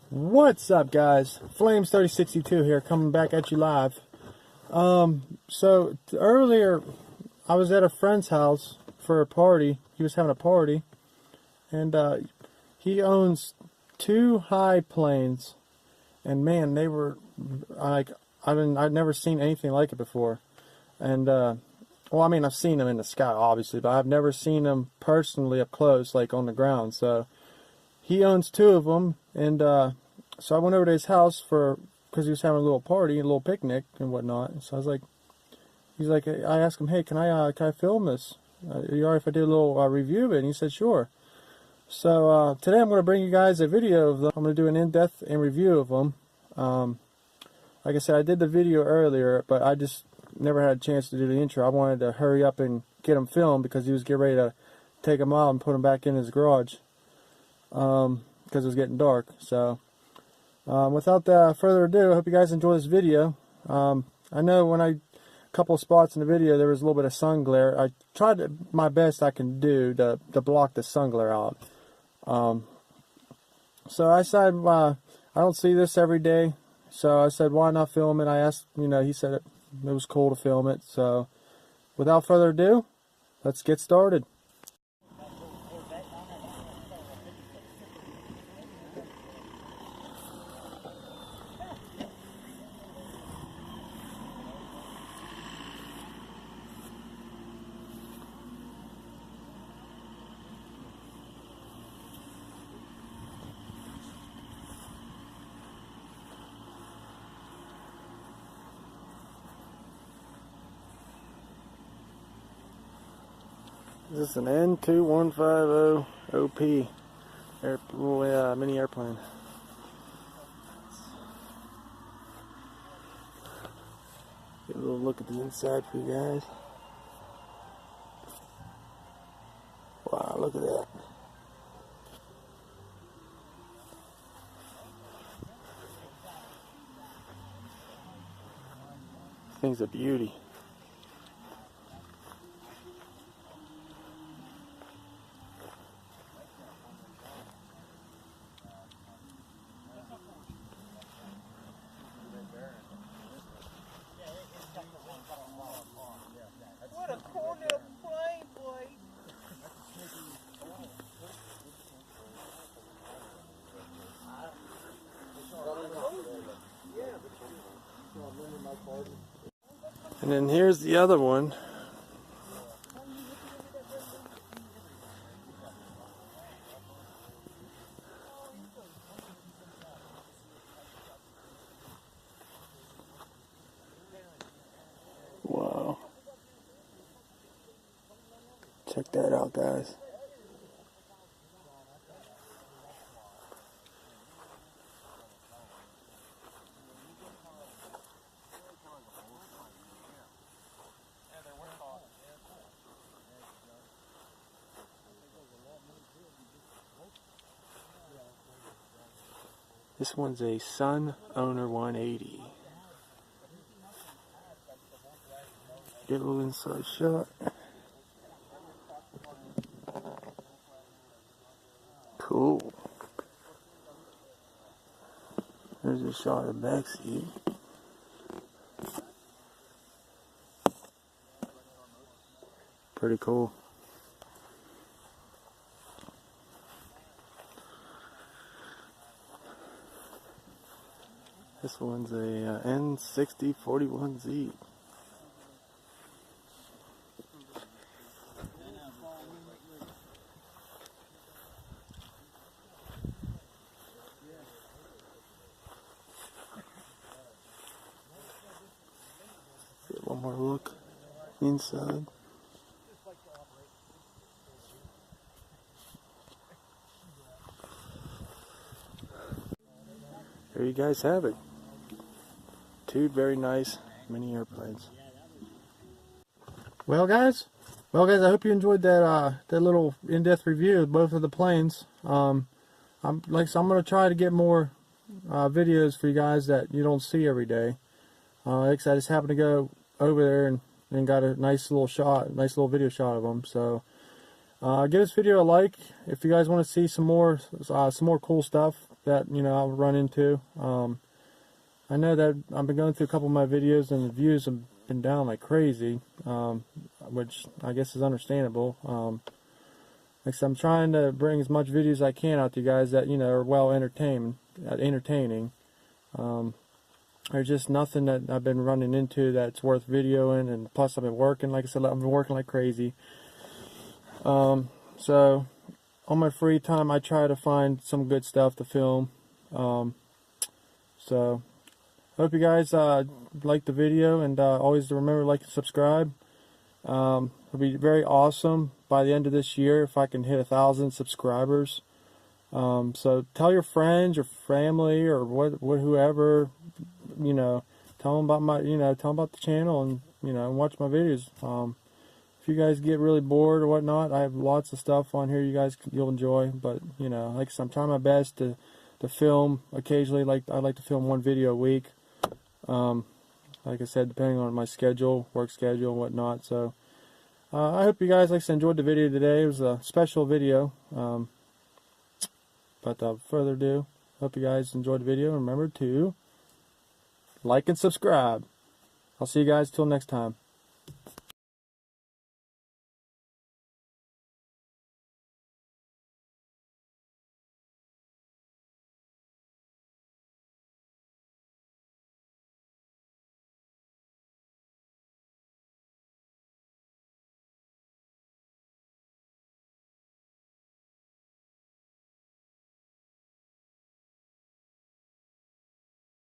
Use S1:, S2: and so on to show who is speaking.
S1: What's up, guys? Flames 3062 here, coming back at you live. So earlier I was at a friend's house for a party. He was having a party, and he owns two high planes, and man, they were like, I'd never seen anything like it before. And well, I mean, I've seen them in the sky, obviously, but I've never seen them personally up close, like on the ground. So he owns two of them, and so I went over to his house because he was having a little party, a little picnic and whatnot. So I was like, I asked him, hey, can I film this? Are you alright if I do a little review of it? And he said, sure. So today I'm going to bring you guys a video of them. I'm going to do an in-depth review of them. Like I said, I did the video earlier, but I just never had a chance to do the intro. I wanted to hurry up and get him filmed because he was getting ready to take them out and put them back in his garage. Because it was getting dark. So without further ado, I hope you guys enjoy this video. I know when a couple of spots in the video there was a little bit of sun glare. I tried my best I can do to block the sun glare out. So I said I don't see this every day, so I said why not film it. I asked, he said it was cool to film it. So without further ado, let's get started. This is an N2150 OP mini airplane. Get a little look at the inside for you guys. Wow, look at that. This thing's a beauty.
S2: What a cool little plane, boy.
S1: And then here's the other one. Wow. Check that out, guys. This one's a Sundowner 180. Get a little inside shot. Cool. There's a shot of the back seat. Pretty cool. This one's a N6041Z. Get one more look inside. There you guys have it. Two very nice mini airplanes. Well guys, I hope you enjoyed that little in-depth review of both of the planes. I'm going to try to get more videos for you guys that you don't see every day. I just happened to go over there and got a nice little video shot of them. So Give this video a like if you guys want to see some more cool stuff that I'll run into. I know that I've been going through a couple of my videos and the views have been down like crazy, which I guess is understandable. Like I said, I'm trying to bring as much videos as I can out to you guys that are well entertaining. There's just nothing that I've been running into that's worth videoing, and plus I've been working, like I said, I've been working like crazy. So on my free time I try to find some good stuff to film. So hope you guys like the video, and always remember to like and subscribe. It'll be very awesome by the end of this year if I can hit 1,000 subscribers. So tell your friends, your family, or whoever, tell them about my, tell them about the channel, and watch my videos. If you guys get really bored or whatnot, I have lots of stuff on here you'll enjoy. But like I said, I'm trying my best to film occasionally. I like to film one video a week. Like I said, depending on my schedule, work schedule, and whatnot. So I hope you guys, like I said, enjoyed the video today. It was a special video. But without further ado, hope you guys enjoyed the video. Remember to like and subscribe. I'll see you guys till next time.